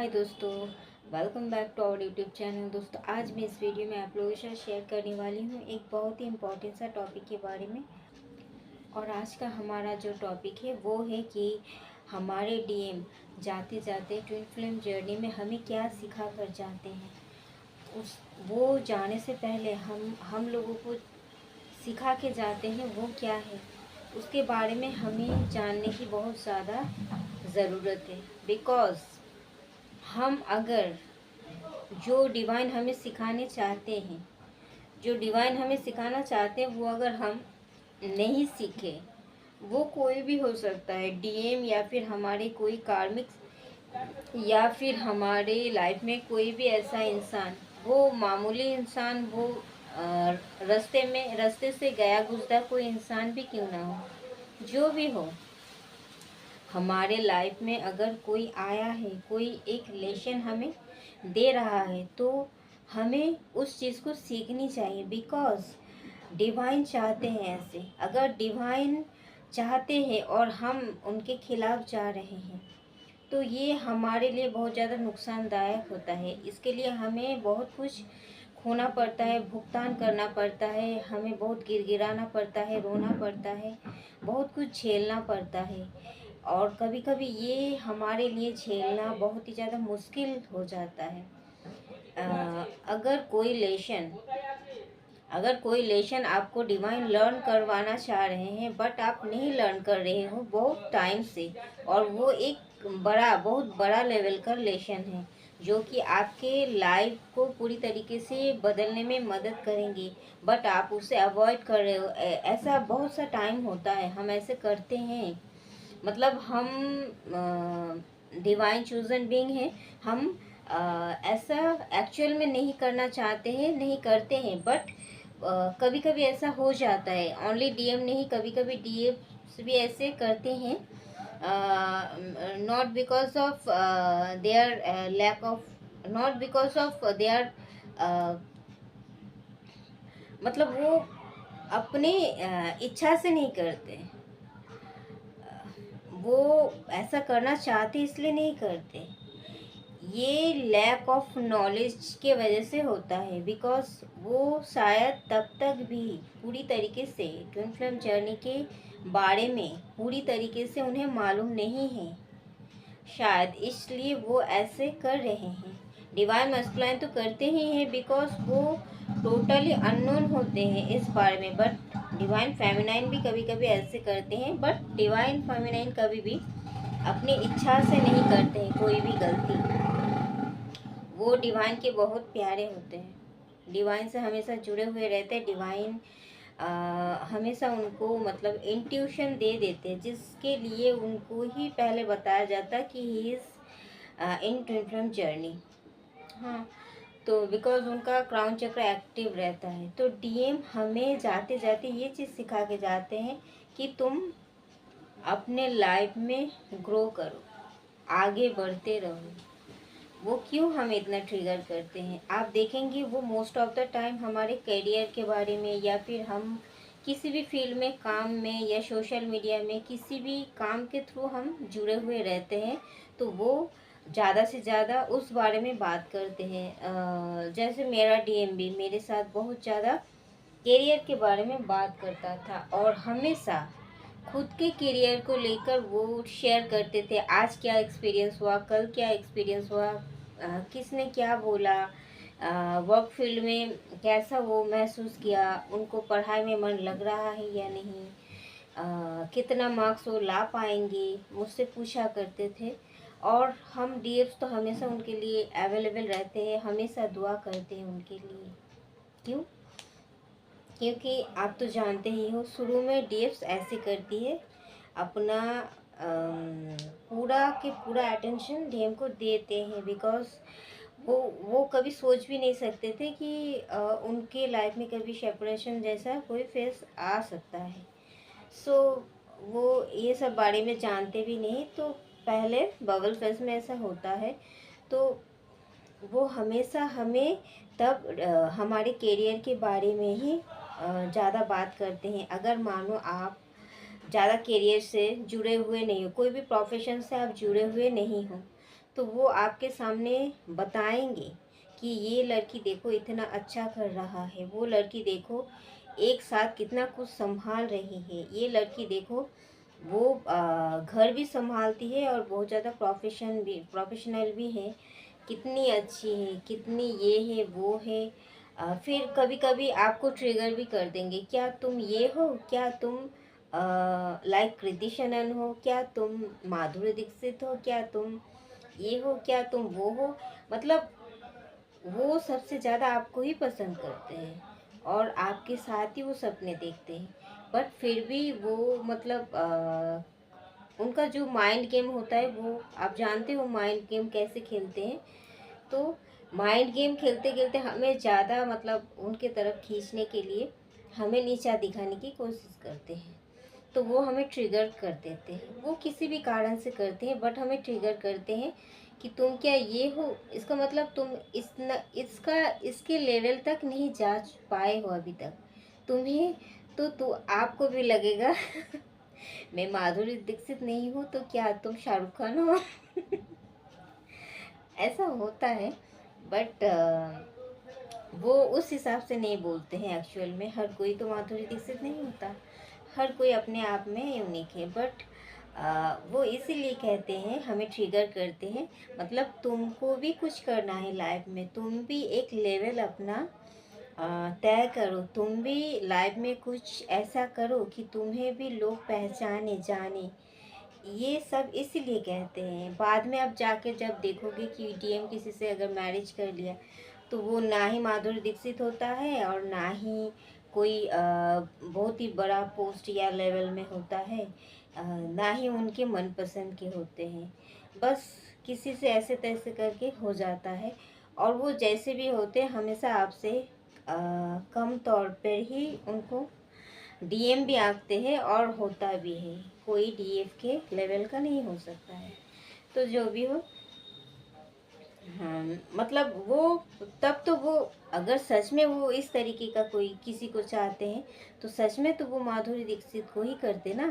हाय दोस्तों, welcome back to our YouTube channel. दोस्तों आज मैं इस वीडियो में आप लोगों के साथ शेयर करने वाली हूँ एक बहुत ही इम्पोर्टेंट सा टॉपिक के बारे में। और आज का हमारा जो टॉपिक है वो है कि हमारे डीएम जाते जाते ट्विन फ्लेम जर्नी में हमें क्या सिखा कर जाते हैं। उस वो जाने से पहले हम लोगों को सिखा के जाते हैं वो क्या है, उसके बारे में हमें जानने की बहुत ज़्यादा ज़रूरत है। बिकॉज़ हम अगर जो डिवाइन हमें सिखाने चाहते हैं, जो डिवाइन हमें सिखाना चाहते हैं, वो अगर हम नहीं सीखे, वो कोई भी हो सकता है, डीएम या फिर हमारे कोई कार्मिक या फिर हमारे लाइफ में कोई भी ऐसा इंसान, वो मामूली इंसान, वो रास्ते से गया गुजरा कोई इंसान भी क्यों ना हो, जो भी हो, हमारे लाइफ में अगर कोई आया है, कोई एक लेसन हमें दे रहा है, तो हमें उस चीज़ को सीखनी चाहिए। बिकॉज़ डिवाइन चाहते हैं ऐसे। अगर डिवाइन चाहते हैं और हम उनके खिलाफ जा रहे हैं, तो ये हमारे लिए बहुत ज़्यादा नुकसानदायक होता है। इसके लिए हमें बहुत कुछ खोना पड़ता है, भुगतान करना पड़ता है, हमें बहुत गिड़गिड़ाना पड़ता है, रोना पड़ता है, बहुत कुछ झेलना पड़ता है। और कभी कभी ये हमारे लिए झेलना बहुत ही ज़्यादा मुश्किल हो जाता है। अगर कोई लेसन आपको डिवाइन लर्न करवाना चाह रहे हैं, बट आप नहीं लर्न कर रहे हो बहुत टाइम से, और वो एक बहुत बड़ा लेवल का लेसन है जो कि आपके लाइफ को पूरी तरीके से बदलने में मदद करेंगे, बट आप उसे अवॉइड कर रहे हो। ऐसा बहुत सा टाइम होता है, हम ऐसे करते हैं। मतलब हम डिवाइन चूजन बीइंग हैं, हम ऐसा एक्चुअल में नहीं करना चाहते हैं, नहीं करते हैं, बट कभी कभी ऐसा हो जाता है। ओनली डीएम नहीं, कभी कभी डीएम भी ऐसे करते हैं, not because of their lack of, not because of their, मतलब वो अपने इच्छा से नहीं करते, वो ऐसा करना चाहते इसलिए नहीं करते। ये लैक ऑफ नॉलेज के वजह से होता है। बिकॉज वो शायद तब तक भी पूरी तरीके से ट्विन फ्लेम जर्नी के बारे में पूरी तरीके से उन्हें मालूम नहीं है, शायद इसलिए वो ऐसे कर रहे हैं। डिवाइन मस्कुलाइन तो करते ही हैं बिकॉज वो टोटली अननोन होते हैं इस बारे में, बट डिवाइन फेमिनाइन भी कभी कभी ऐसे करते हैं। बट डिवाइन फेमिनाइन कभी भी अपनी इच्छा से नहीं करते हैं कोई भी गलती। वो डिवाइन के बहुत प्यारे होते हैं, डिवाइन से हमेशा जुड़े हुए रहते हैं। डिवाइन हमेशा उनको मतलब इंट्यूशन दे देते हैं, जिसके लिए उनको ही पहले बताया जाता है कि he is in twin flame journey. हाँ, तो बिकॉज उनका क्राउन चक्र एक्टिव रहता है, तो डीएम हमें जाते जाते ये चीज़ सिखा के जाते हैं कि तुम अपने लाइफ में ग्रो करो, आगे बढ़ते रहो। वो क्यों हमें इतना ट्रिगर करते हैं, आप देखेंगे वो मोस्ट ऑफ द टाइम हमारे करियर के बारे में, या फिर हम किसी भी फील्ड में, काम में, या सोशल मीडिया में किसी भी काम के थ्रू हम जुड़े हुए रहते हैं, तो वो ज़्यादा से ज़्यादा उस बारे में बात करते हैं। जैसे मेरा डीएम भी मेरे साथ बहुत ज़्यादा करियर के बारे में बात करता था, और हमेशा खुद के करियर को लेकर वो शेयर करते थे। आज क्या एक्सपीरियंस हुआ, कल क्या एक्सपीरियंस हुआ, किसने क्या बोला, वर्क फील्ड में कैसा वो महसूस किया, उनको पढ़ाई में मन लग रहा है या नहीं, कितना मार्क्स वो ला पाएंगे, मुझसे पूछा करते थे। और हम डीएफ्स तो हमेशा उनके लिए अवेलेबल रहते हैं, हमेशा दुआ करते हैं उनके लिए। क्यों? क्योंकि आप तो जानते ही हो, शुरू में डीएफ्स ऐसे करती है, अपना पूरा के पूरा अटेंशन डीएम को देते हैं। बिकॉज वो कभी सोच भी नहीं सकते थे कि उनके लाइफ में कभी सेपरेशन जैसा कोई फेस आ सकता है। सो वो ये सब बारे में जानते भी नहीं, तो पहले बबल फेस में ऐसा होता है, तो वो हमेशा हमें तब हमारे करियर के बारे में ही ज़्यादा बात करते हैं। अगर मानो आप ज़्यादा करियर से जुड़े हुए नहीं हो, कोई भी प्रोफेशन से आप जुड़े हुए नहीं हो, तो वो आपके सामने बताएंगे कि ये लड़की देखो इतना अच्छा कर रहा है, वो लड़की देखो एक साथ कितना कुछ संभाल रही है, ये लड़की देखो वो घर भी संभालती है और बहुत ज़्यादा प्रोफेशनल भी है, कितनी अच्छी है, कितनी ये है वो है। फिर कभी कभी आपको ट्रिगर भी कर देंगे, क्या तुम ये हो, क्या तुम लाइक कृति सेनन हो, क्या तुम माधुरी दीक्षित हो, क्या तुम ये हो, क्या तुम वो हो। मतलब वो सबसे ज़्यादा आपको ही पसंद करते हैं और आपके साथ ही वो सपने देखते हैं। बट फिर भी वो मतलब उनका जो माइंड गेम होता है वो आप जानते हो माइंड गेम कैसे खेलते हैं। तो माइंड गेम खेलते खेलते हमें ज़्यादा मतलब उनके तरफ खींचने के लिए हमें नीचा दिखाने की कोशिश करते हैं। तो वो हमें ट्रिगर कर देते हैं, वो किसी भी कारण से करते हैं बट हमें ट्रिगर करते हैं कि तुम क्या ये हो, इसका मतलब तुम इसका इसके लेवल तक नहीं जा पाए हो अभी तक तुम्हें। तो आपको भी लगेगा मैं माधुरी दीक्षित नहीं हूँ तो क्या तुम शाहरुख खान हो। ऐसा होता है। बट वो उस हिसाब से नहीं बोलते हैं, एक्चुअल में हर कोई तो माधुरी दीक्षित नहीं होता, हर कोई अपने आप में यूनिक है। बट वो इसीलिए कहते हैं, हमें ट्रिगर करते हैं, मतलब तुमको भी कुछ करना है लाइफ में, तुम भी एक लेवल अपना तय करो, तुम भी लाइफ में कुछ ऐसा करो कि तुम्हें भी लोग पहचाने जाने। ये सब इसीलिए कहते हैं। बाद में अब जाके जब देखोगे कि डीएम किसी से अगर मैरिज कर लिया तो वो ना ही माधुरी दीक्षित होता है और ना ही कोई बहुत ही बड़ा पोस्ट या लेवल में होता है, ना ही उनके मनपसंद के होते हैं। बस किसी से ऐसे तैसे करके हो जाता है और वो जैसे भी होते हैं हमेशा आपसे कम तौर पर ही उनको डीएम भी आंकते हैं और होता भी है, कोई डीएफ के लेवल का नहीं हो सकता है। तो जो भी हो, हाँ, मतलब वो तब तो वो अगर सच में वो इस तरीके का कोई किसी को चाहते हैं तो सच में तो वो माधुरी दीक्षित को ही करते ना,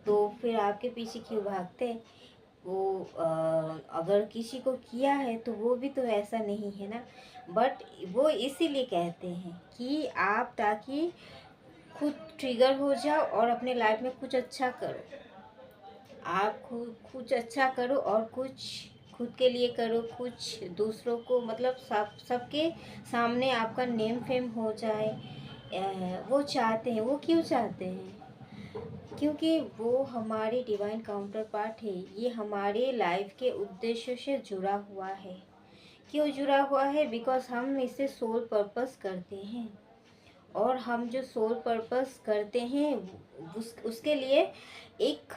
तो फिर आपके पीछे क्यों भागते। वो अगर किसी को किया है तो वो भी तो ऐसा नहीं है ना। बट वो इसीलिए कहते हैं कि आप ताकि खुद ट्रिगर हो जाओ और अपने लाइफ में कुछ अच्छा करो, आप खुद कुछ अच्छा करो और कुछ खुद के लिए करो, कुछ दूसरों को मतलब सबके सामने आपका नेम फेम हो जाए। वो चाहते हैं, वो क्यों चाहते हैं, क्योंकि वो हमारे डिवाइन काउंटर पार्ट है, ये हमारे लाइफ के उद्देश्य से जुड़ा हुआ है। क्यों जुड़ा हुआ है, बिकॉज हम इसे सोल पर्पस करते हैं और हम जो सोल पर्पस करते हैं उसके लिए एक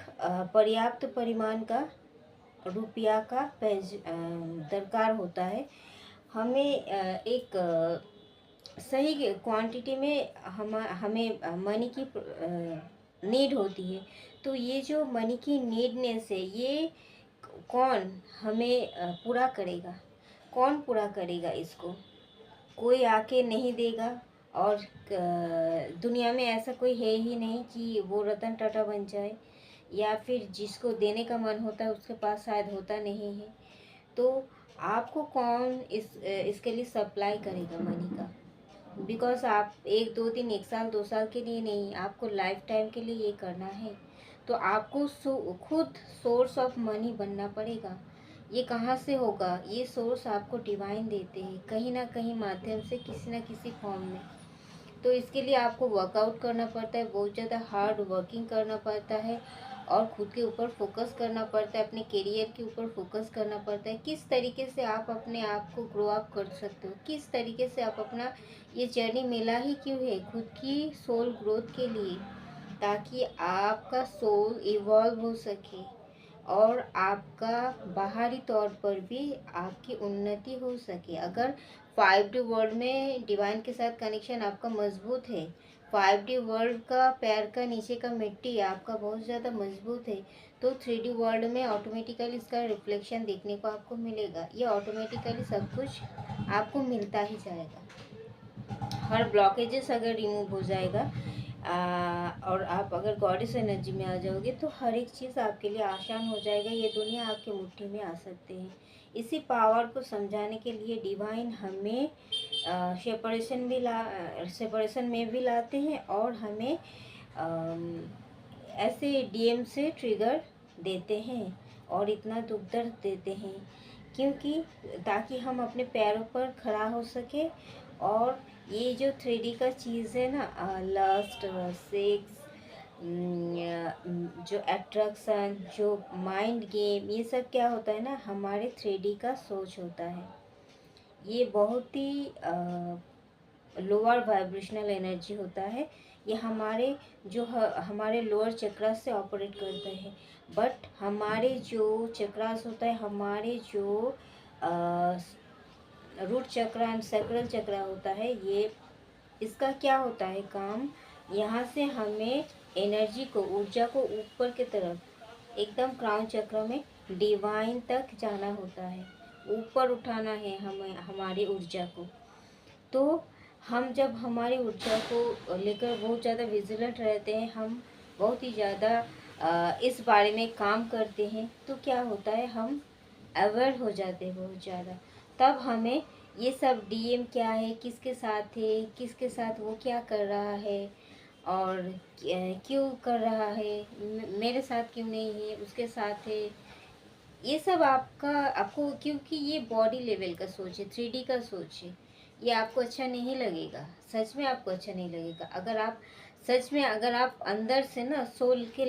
पर्याप्त परिमाण का रुपया का दरकार होता है। हमें एक सही क्वांटिटी में हमें मनी की नीड होती है। तो ये जो मनी की नीडनेस है ये कौन हमें पूरा करेगा, कौन पूरा करेगा इसको, कोई आके नहीं देगा। और दुनिया में ऐसा कोई है ही नहीं कि वो रतन टाटा बन जाए, या फिर जिसको देने का मन होता है उसके पास शायद होता नहीं है। तो आपको कौन इसके लिए सप्लाई करेगा मनी का, बिकॉज आप एक दो दिन एक साल दो साल के लिए नहीं, आपको लाइफ टाइम के लिए ये करना है। तो आपको खुद सोर्स ऑफ मनी बनना पड़ेगा। ये कहाँ से होगा, ये सोर्स आपको डिवाइन देते हैं कहीं ना कहीं माध्यम से, किसी ना किसी फॉर्म में। तो इसके लिए आपको वर्कआउट करना पड़ता है, बहुत ज़्यादा हार्ड वर्किंग करना पड़ता है और खुद के ऊपर फोकस करना पड़ता है, अपने करियर के ऊपर फोकस करना पड़ता है। किस तरीके से आप अपने आप को ग्रो अप कर सकते हो, किस तरीके से आप अपना ये जर्नी मिला ही क्यों है खुद की सोल ग्रोथ के लिए, ताकि आपका सोल इवॉल्व हो सके और आपका बाहरी तौर पर भी आपकी उन्नति हो सके। अगर 5D वर्ल्ड में डिवाइन के साथ कनेक्शन आपका मजबूत है, 5D वर्ल्ड का पैर का नीचे का मिट्टी आपका बहुत ज़्यादा मजबूत है, तो 3D वर्ल्ड में ऑटोमेटिकली इसका रिफ्लेक्शन देखने को आपको मिलेगा। ये ऑटोमेटिकली सब कुछ आपको मिलता ही जाएगा। हर ब्लॉकेजेस अगर रिमूव हो जाएगा, और आप अगर गॉडेस एनर्जी में आ जाओगे तो हर एक चीज़ आपके लिए आसान हो जाएगा। ये दुनिया आपके मुट्ठी में आ सकते हैं। इसी पावर को समझाने के लिए डिवाइन हमें सेपरेशन में भी लाते हैं और हमें ऐसे डीएम से ट्रिगर देते हैं और इतना दुख दर्द देते हैं, क्योंकि ताकि हम अपने पैरों पर खड़ा हो सके। और ये जो 3D का चीज़ है ना, लस्ट, सेक्स, जो अट्रैक्शन, जो माइंड गेम, ये सब क्या होता है ना, हमारे 3D का सोच होता है। ये बहुत ही लोअर वाइब्रेशनल एनर्जी होता है। ये हमारे हमारे लोअर चक्रास से ऑपरेट करता है। बट हमारे जो चक्रास होता है, हमारे जो रूट चक्रा एंड सैक्रल चक्रा होता है, ये इसका क्या होता है काम, यहाँ से हमें एनर्जी को, ऊर्जा को ऊपर की तरफ एकदम क्राउन चक्र में डिवाइन तक जाना होता है, ऊपर उठाना है हमें हमारी ऊर्जा को। तो हम जब हमारी ऊर्जा को लेकर बहुत ज़्यादा विजिलेंट रहते हैं, हम बहुत ही ज़्यादा इस बारे में काम करते हैं, तो क्या होता है, हम अवेयर हो जाते हैं बहुत ज़्यादा। तब हमें ये सब डीएम क्या है, किसके साथ है, किसके साथ वो क्या कर रहा है और क्यों कर रहा है, मेरे साथ क्यों नहीं है, उसके साथ है, ये सब आपको, क्योंकि ये बॉडी लेवल का सोच है, 3D का सोच है, ये आपको अच्छा नहीं लगेगा। सच में आपको अच्छा नहीं लगेगा। अगर आप अंदर से ना सोल के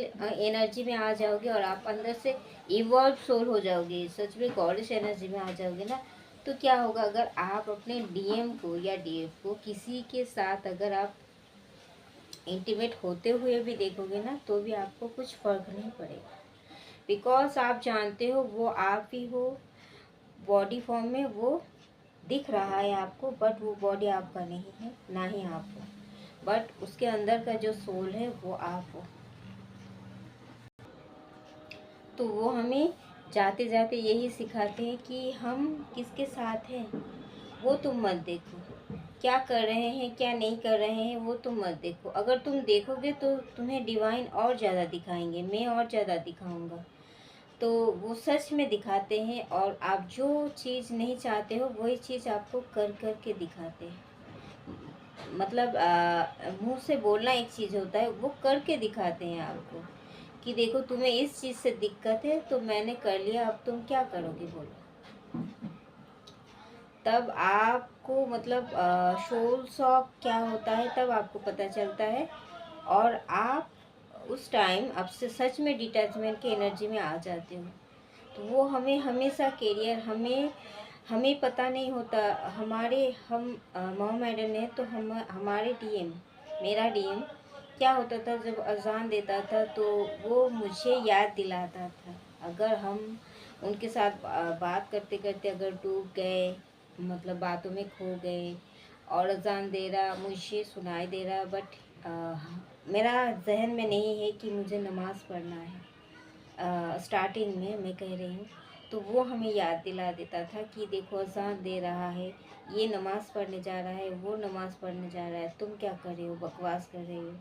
एनर्जी में आ जाओगे और आप अंदर से इवॉल्व सोल हो जाओगे, सच में गॉडेस एनर्जी में आ जाओगे ना, तो क्या होगा, अगर आप अपने डीएम को या डीएफ को किसी के साथ अगर आप इंटीमेट होते हुए भी देखोगे ना, तो भी आपको कुछ फर्क नहीं पड़ेगा। बिकॉज आप जानते हो वो आप ही हो, बॉडी फॉर्म में वो दिख रहा है आपको, बट वो बॉडी आपका नहीं है, ना ही आप हो, बट उसके अंदर का जो सोल है वो आप हो। तो वो हमें जाते जाते यही सिखाते हैं कि हम किसके साथ हैं वो तुम मत देखो, क्या कर रहे हैं क्या नहीं कर रहे हैं वो तुम मत देखो। अगर तुम देखोगे तो तुम्हें डिवाइन और ज़्यादा दिखाएंगे, मैं और ज़्यादा दिखाऊंगा। तो वो सच में दिखाते हैं, और आप जो चीज़ नहीं चाहते हो वही चीज़ आपको कर कर के दिखाते हैं। मतलब मुंह से बोलना एक चीज़ होता है, वो करके दिखाते हैं आपको कि देखो तुम्हें इस चीज़ से दिक्कत है तो मैंने कर लिया, अब तुम क्या करोगे बोलो। तब आपको मतलब सोल शॉक क्या होता है तब आपको पता चलता है, और आप उस टाइम आपसे सच में डिटैचमेंट की एनर्जी में आ जाते हो। तो वो हमें हमेशा कैरियर, हमें पता नहीं होता। हम मोहम्मदन है, तो हम हमारे डीएम, मेरा डीएम क्या होता था, जब अजान देता था तो वो मुझे याद दिलाता था। अगर हम उनके साथ बात करते करते अगर डूब गए, मतलब बातों में खो गए, और अजान दे रहा मुझे सुनाई दे रहा, बट मेरा जहन में नहीं है कि मुझे नमाज़ पढ़ना है, स्टार्टिंग में मैं कह रही हूँ, तो वो हमें याद दिला देता था कि देखो अज़ान दे रहा है, ये नमाज़ पढ़ने जा रहा है, वो नमाज़ पढ़ने जा रहा है, तुम क्या कर रहे हो, बकवास कर रहे हो।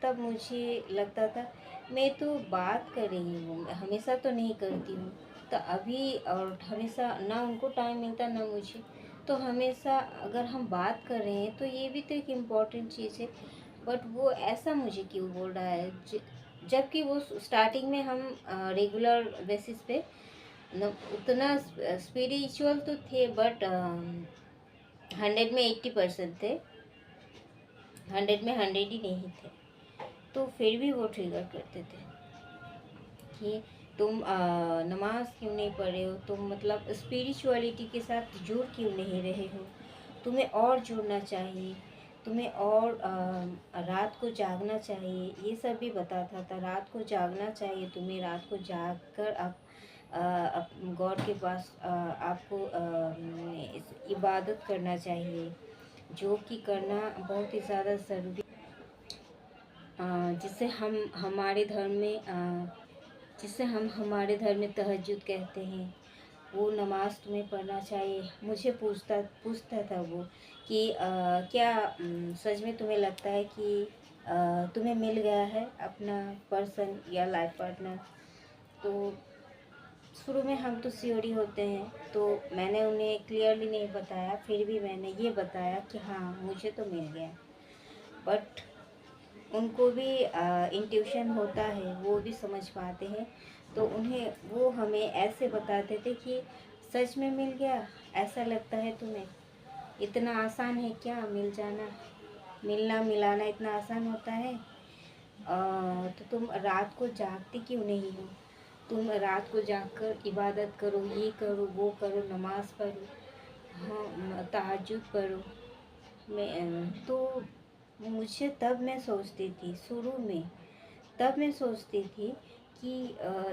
तब मुझे लगता था मैं तो बात कर रही हूँ, हमेशा तो नहीं करती हूँ। तो अभी और हमेशा ना उनको टाइम मिलता ना मुझे, तो हमेशा अगर हम बात कर रहे हैं तो ये भी तो एक इम्पॉर्टेंट चीज़ है। बट वो ऐसा मुझे क्यों बोल रहा है, जबकि वो स्टार्टिंग में हम रेगुलर बेसिस पे उतना स्पिरिचुअल तो थे, बट 100 में 80% थे, 100 ही नहीं थे। तो फिर भी वो ट्रिगर करते थे कि तुम नमाज क्यों नहीं पढ़ रहे हो, तुम मतलब स्पिरिचुअलिटी के साथ जुड़ क्यों नहीं रहे हो, तुम्हें और जुड़ना चाहिए, तुम्हें और रात को जागना चाहिए, ये सब भी बताता था। रात को जागना चाहिए तुम्हें, रात को जाग कर आप गॉड के पास आपको इबादत करना चाहिए, जो कि करना बहुत ही ज़्यादा ज़रूरी, जिसे हम हमारे धर्म में जिसे हम हमारे धर्म में तहज्जुद कहते हैं। वो नमाज़ तुम्हें पढ़ना चाहिए। मुझे पूछता पूछता था वो कि क्या सच में तुम्हें लगता है कि तुम्हें मिल गया है अपना पर्सन या लाइफ पार्टनर? तो शुरू में हम तो श्योर ही होते हैं, तो मैंने उन्हें क्लियरली नहीं बताया, फिर भी मैंने ये बताया कि हाँ मुझे तो मिल गया। बट उनको भी इंट्यूशन होता है, वो भी समझ पाते हैं। तो उन्हें वो हमें ऐसे बताते थे कि सच में मिल गया, ऐसा लगता है तुम्हें? इतना आसान है क्या मिल जाना? मिलना मिलाना इतना आसान होता है? तो तुम रात को जागती क्यों नहीं हो? तुम रात को जागकर इबादत करो, ये करो, वो करो, नमाज पढ़ो, हाँ तहज्जुद पढ़ो। तो मुझे तब मैं सोचती थी शुरू में, तब मैं सोचती थी कि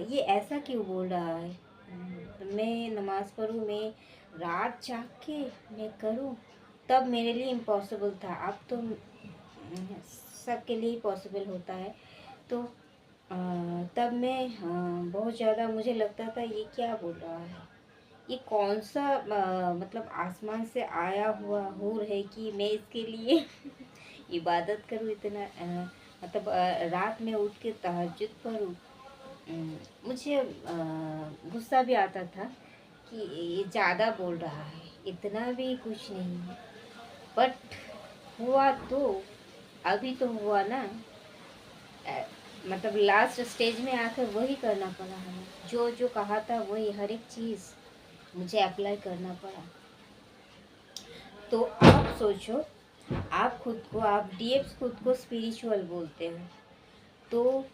ये ऐसा क्यों बोल रहा है। मैं नमाज़ पढ़ूँ, मैं रात जाग के मैं करूँ, तब मेरे लिए इम्पॉसिबल था। अब तो सबके लिए पॉसिबल होता है। तो तब मैं बहुत ज़्यादा मुझे लगता था ये क्या बोल रहा है, ये कौन सा मतलब आसमान से आया हुआ हूर है कि मैं इसके लिए इबादत करूँ इतना, मतलब रात में उठ के तहज्जुद पढूँ। मुझे गुस्सा भी आता था कि ये ज़्यादा बोल रहा है, इतना भी कुछ नहीं है। बट हुआ तो अभी तो हुआ ना। अ, मतलब लास्ट स्टेज में आकर वही करना पड़ा हमें, जो जो कहा था वही हर एक चीज़ मुझे अप्लाई करना पड़ा। तो आप सोचो, आप खुद को, आप डीएफ्स खुद को स्पिरिचुअल बोलते हो, तो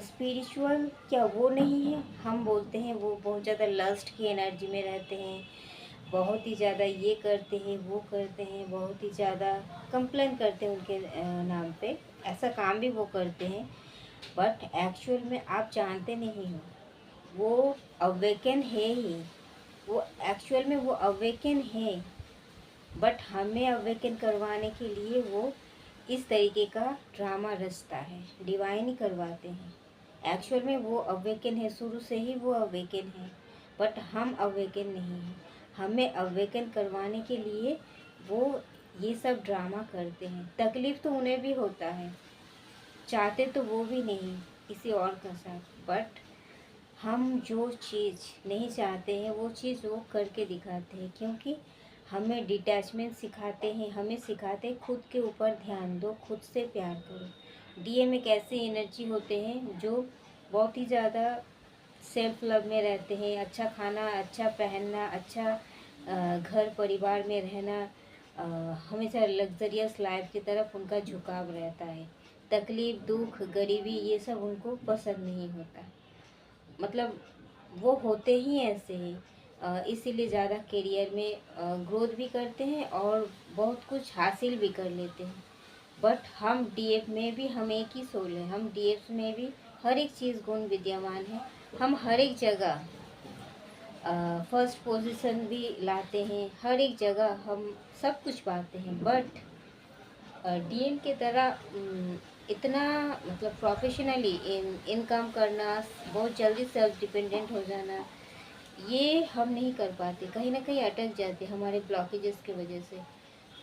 स्पिरिचुअल क्या वो नहीं है? हम बोलते हैं वो बहुत ज़्यादा लस्ट की एनर्जी में रहते हैं, बहुत ही ज़्यादा ये करते हैं वो करते हैं, बहुत ही ज़्यादा कंप्लेन करते हैं उनके नाम पे, ऐसा काम भी वो करते हैं। बट एक्चुअल में आप जानते नहीं हो, वो अवेकन है ही, वो एक्चुअल में वो अवेकन है। बट हमें अवेकन करवाने के लिए वो इस तरीके का ड्रामा रचता है, डिवाइन ही करवाते हैं। एक्चुअल में वो अवेकन है, शुरू से ही वो अवेकन है, बट हम अवेकन नहीं हैं। हमें अवेकन करवाने के लिए वो ये सब ड्रामा करते हैं। तकलीफ़ तो उन्हें भी होता है, चाहते तो वो भी नहीं किसी और का साथ, बट हम जो चीज़ नहीं चाहते हैं वो चीज़ वो करके दिखाते हैं, क्योंकि हमें डिटैचमेंट सिखाते हैं, हमें सिखाते हैं खुद के ऊपर ध्यान दो, खुद से प्यार करो। डीएम एक ऐसी एनर्जी होते हैं जो बहुत ही ज़्यादा सेल्फ लव में रहते हैं। अच्छा खाना, अच्छा पहनना, अच्छा घर परिवार में रहना, हमेशा लग्जरियस लाइफ की तरफ उनका झुकाव रहता है। तकलीफ़, दुख, गरीबी ये सब उनको पसंद नहीं होता। मतलब वो होते ही ऐसे हैं। इसीलिए ज़्यादा करियर में ग्रोथ भी करते हैं और बहुत कुछ हासिल भी कर लेते हैं। बट हम डीएफ में भी हम एक ही सोल हैं, हम डीएफ में भी हर एक चीज़ गुण विद्यमान है। हम हर एक जगह फर्स्ट पोजीशन भी लाते हैं, हर एक जगह हम सब कुछ पाते हैं। बट डीएम की तरह इतना मतलब प्रोफेशनली इनकम करना, बहुत जल्दी सेल्फ डिपेंडेंट हो जाना, ये हम नहीं कर पाते, कहीं ना कहीं अटक जाते हमारे ब्लॉकेजेस की वजह से।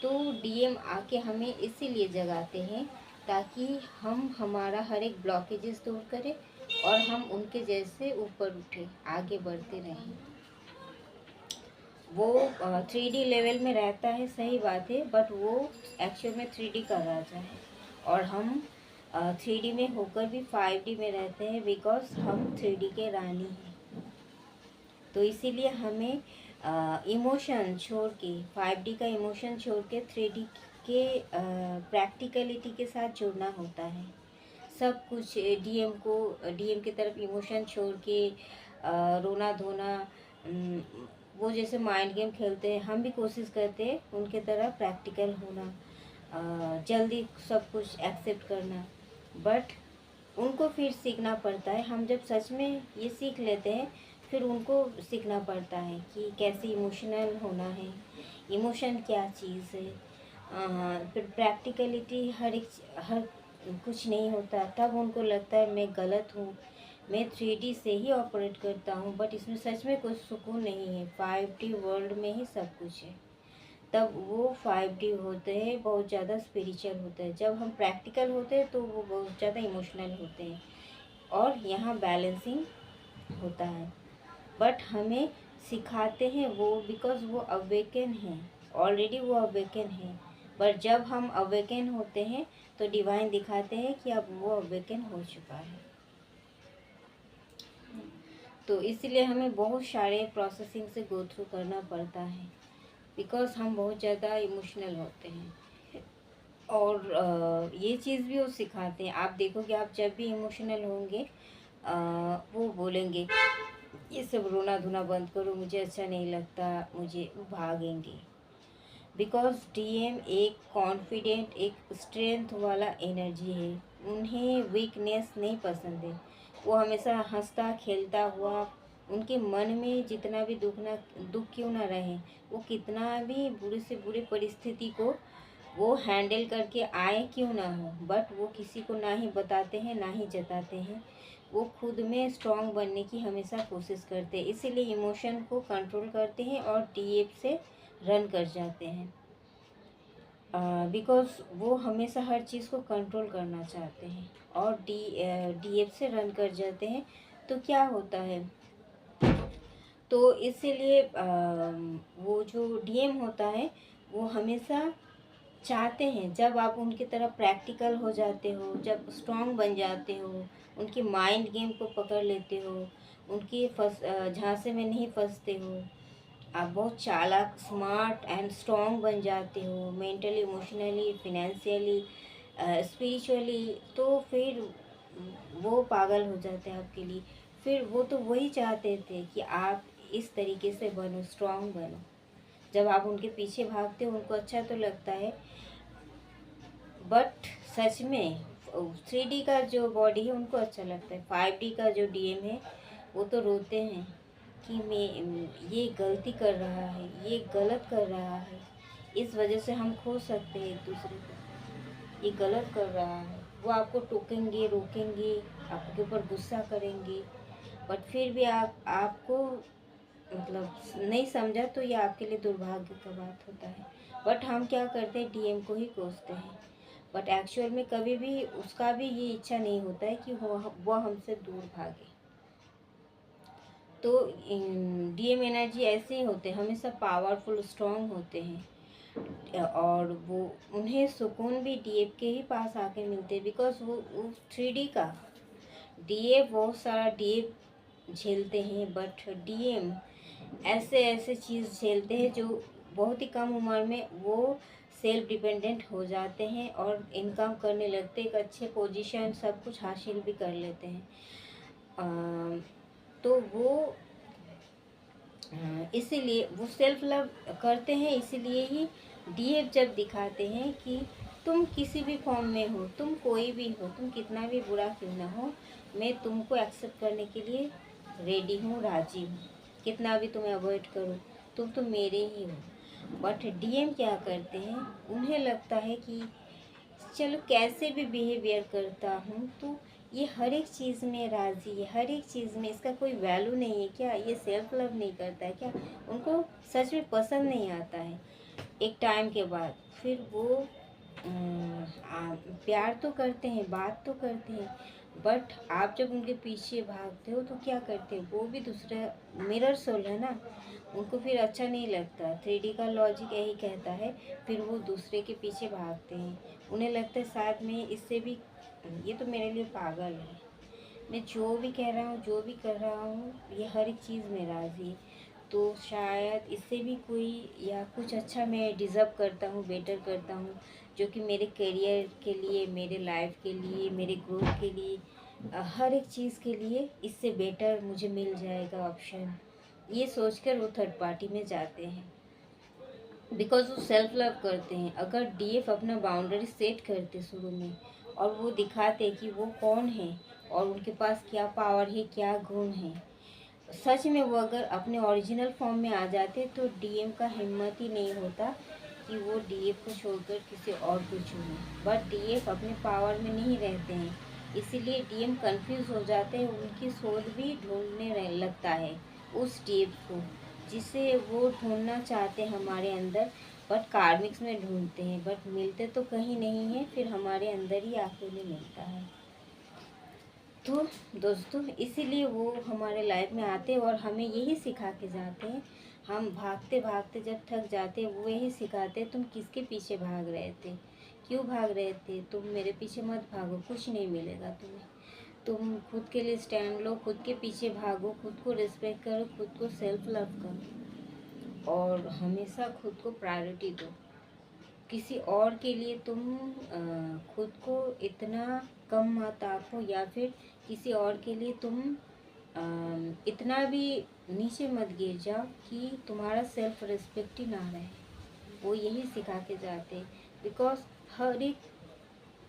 तो डीएम आके हमें इसीलिए जगाते हैं ताकि हम हमारा हर एक ब्लॉकेजेस दूर करें और हम उनके जैसे ऊपर उठे, आगे बढ़ते रहें। वो 3D लेवल में रहता है, सही बात है, बट वो एक्चुअल में 3D का राजा है और हम 3D में होकर भी 5D में रहते हैं, बिकॉज हम 3D के रानी हैं। तो इसीलिए हमें इमोशन छोड़ के, 5D का इमोशन छोड़ के 3D के प्रैक्टिकलिटी के साथ जुड़ना होता है। सब कुछ डीएम की तरफ इमोशन छोड़ के रोना धोना, वो जैसे माइंड गेम खेलते हैं, हम भी कोशिश करते हैं उनके तरह प्रैक्टिकल होना, जल्दी सब कुछ एक्सेप्ट करना। बट उनको फिर सीखना पड़ता है। हम जब सच में ये सीख लेते हैं, फिर उनको सीखना पड़ता है कि कैसे इमोशनल होना है, इमोशन क्या चीज़ है। फिर प्रैक्टिकलिटी हर कुछ नहीं होता, तब उनको लगता है मैं गलत हूँ, मैं 3D से ही ऑपरेट करता हूँ, बट इसमें सच में कुछ सुकून नहीं है। 5D वर्ल्ड में ही सब कुछ है। तब वो 5D होते हैं, बहुत ज़्यादा स्पिरिचुअल होते हैं। जब हम प्रैक्टिकल होते हैं तो वो बहुत ज़्यादा इमोशनल होते हैं, और यहाँ बैलेंसिंग होता है। बट हमें सिखाते हैं वो, बिकॉज वो अवेकन हैं, ऑलरेडी वो अवेकन हैं। बट जब हम अवेकन होते हैं तो डिवाइन दिखाते हैं कि अब वो अवेकन हो चुका है। तो इसलिए हमें बहुत सारे प्रोसेसिंग से गो थ्रू करना पड़ता है, बिकॉज हम बहुत ज़्यादा इमोशनल होते हैं। और ये चीज़ भी वो सिखाते हैं। आप देखोगे, आप जब भी इमोशनल होंगे वो बोलेंगे ये सब रोना धोना बंद करो, मुझे अच्छा नहीं लगता, मुझे, वो भागेंगे। बिकॉज डीएम एक कॉन्फिडेंट, एक स्ट्रेंथ वाला एनर्जी है। उन्हें वीकनेस नहीं पसंद है। वो हमेशा हंसता खेलता हुआ, उनके मन में जितना भी दुख क्यों ना रहे, वो कितना भी बुरे से बुरे परिस्थिति को वो हैंडल करके आए क्यों ना हो, बट वो किसी को ना ही बताते हैं ना ही जताते हैं। वो खुद में स्ट्रांग बनने की हमेशा कोशिश करते हैं, इसीलिए इमोशन को कंट्रोल करते हैं और डीएफ से रन कर जाते हैं। बिकॉज वो हमेशा हर चीज़ को कंट्रोल करना चाहते हैं और डीएफ से रन कर जाते हैं। तो क्या होता है, तो इसीलिए वो जो डीएम होता है वो हमेशा चाहते हैं, जब आप उनकी तरफ प्रैक्टिकल हो जाते हो, जब स्ट्रांग बन जाते हो, उनके माइंड गेम को पकड़ लेते हो, उनकी झांसे में नहीं फंसते हो, आप बहुत चालाक, स्मार्ट एंड स्ट्रांग बन जाते हो, मेंटली, इमोशनली, फिनेंशियली, स्पिरिचुअली, तो फिर वो पागल हो जाते हैं आपके लिए। फिर वो तो वही चाहते थे कि आप इस तरीके से बनो, स्ट्रांग बनो। जब आप उनके पीछे भागते हो उनको अच्छा तो लगता है, बट सच में 3D का जो बॉडी है उनको अच्छा लगता है। 5D का जो डीएम है वो तो रोते हैं कि मैं ये गलती कर रहा है, ये गलत कर रहा है, इस वजह से हम खो सकते हैं एक दूसरे को, ये गलत कर रहा है। वो आपको टोकेंगे, रोकेंगे, आपके ऊपर गुस्सा करेंगे, बट फिर भी आपको मतलब नहीं समझा तो ये आपके लिए दुर्भाग्य का बात होता है। बट हम क्या करते हैं, डीएम को ही कोसते हैं, बट एक्चुअल में कभी भी उसका भी ये इच्छा नहीं होता है कि वो हमसे दूर भागे। तो डीएम एनर्जी ऐसे ही होते हैं, हमेशा पावरफुल, स्ट्रांग होते हैं, और वो उन्हें सुकून भी डीएफ के ही पास आके मिलते हैं, बिकॉज वो 3D का डीएफ बहुत सारा डीएफ झेलते हैं, बट डीएम ऐसे ऐसे चीज़ झेलते हैं जो बहुत ही कम उम्र में वो सेल्फ डिपेंडेंट हो जाते हैं और इनकम करने लगते हैं, एक अच्छे पोजीशन सब कुछ हासिल भी कर लेते हैं। तो वो इसीलिए वो सेल्फ लव करते हैं, इसीलिए ही डीएफ जब दिखाते हैं कि तुम किसी भी फॉर्म में हो, तुम कोई भी हो, तुम कितना भी बुरा क्यों ना हो, मैं तुमको एक्सेप्ट करने के लिए रेडी हूँ, राजी हूँ, कितना भी तुम्हें अवॉइड करो, तुम तो मेरे ही हो। बट डीएम क्या करते हैं, उन्हें लगता है कि चलो कैसे भी बिहेवियर करता हूँ तो ये हर एक चीज़ में राज़ी है, हर एक चीज़ में इसका कोई वैल्यू नहीं है क्या, ये सेल्फ लव नहीं करता है क्या, उनको सच में पसंद नहीं आता है। एक टाइम के बाद फिर वो प्यार तो करते हैं, बात तो करते हैं, बट आप जब उनके पीछे भागते हो तो क्या करते हैं, वो भी दूसरा मिरर सोल है ना, उनको फिर अच्छा नहीं लगता। 3D का लॉजिक यही कहता है, फिर वो दूसरे के पीछे भागते हैं। उन्हें लगता है शायद मैं इससे भी, ये तो मेरे लिए पागल है, मैं जो भी कह रहा हूँ, जो भी कर रहा हूँ, ये हर एक चीज़ में राज़ी है, तो शायद इससे भी कोई या कुछ अच्छा मैं डिज़र्व करता हूँ, बेटर करता हूँ, जो कि मेरे करियर के लिए, मेरे लाइफ के लिए, मेरे ग्रोथ के लिए, हर एक चीज़ के लिए इससे बेटर मुझे मिल जाएगा ऑप्शन। ये सोचकर वो थर्ड पार्टी में जाते हैं, बिकॉज वो सेल्फ लव करते हैं। अगर डीएफ अपना बाउंड्री सेट करते शुरू में और वो दिखाते कि वो कौन है और उनके पास क्या पावर है, क्या गुण है, सच में वो अगर अपने ओरिजिनल फॉर्म में आ जाते तो डीएम का हिम्मत ही नहीं होता कि वो डीएफ को छोड़कर किसी और को चुने। बट डीएफ अपने पावर में नहीं रहते हैं, इसीलिए डीएम कंफ्यूज हो जाते हैं, उनकी सोल भी ढूंढने लगता है उस टेप को, जिसे वो ढूंढना चाहते हैं हमारे अंदर, बट कार्मिक्स में ढूंढते हैं, बट मिलते तो कहीं नहीं है, फिर हमारे अंदर ही अकेले मिलता है। तो दोस्तों इसीलिए वो हमारे लाइफ में आते हैं और हमें यही सिखा के जाते हैं। हम भागते भागते जब थक जाते हैं, वो यही सिखाते तुम किसके पीछे भाग रहे थे, क्यों भाग रहे थे, तुम मेरे पीछे मत भागो, कुछ नहीं मिलेगा तुम्हें। तुम खुद के लिए स्टैंड लो, खुद के पीछे भागो, खुद को रिस्पेक्ट करो, खुद को सेल्फ लव करो और हमेशा खुद को प्रायोरिटी दो। किसी और के लिए तुम खुद को इतना कम मत आंको, या फिर किसी और के लिए तुम इतना भी नीचे मत गिर जाओ कि तुम्हारा सेल्फ रिस्पेक्ट ही ना रहे। वो यही सिखा के जाते हैं। बिकॉज हर एक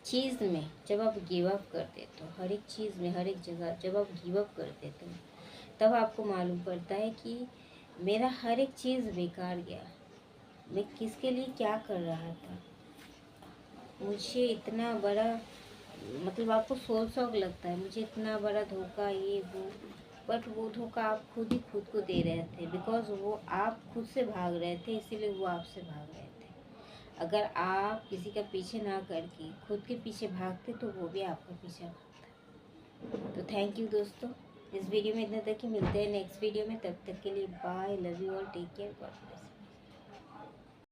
चीज़ में जब आप गिव अप कर देते हो, हर एक चीज़ में, हर एक जगह जब आप गिव अप कर देते हो, तब आपको मालूम पड़ता है कि मेरा हर एक चीज़ बेकार गया, मैं किसके लिए क्या कर रहा था, मुझे इतना बड़ा, मतलब आपको सोच शौक लगता है मुझे इतना बड़ा धोखा, ये वो, बट वो धोखा आप खुद ही खुद को दे रहे थे। बिकॉज वो आप खुद से भाग रहे थे, इसीलिए वो आपसे भाग रहे थे। अगर आप किसी का पीछे ना करके खुद के पीछे भागते तो वो भी आपका पीछे भागता। तो थैंक यू दोस्तों, इस वीडियो में इतना तक ही, मिलते हैं नेक्स्ट वीडियो में। तब तक के लिए bye, love you all, take care, God bless.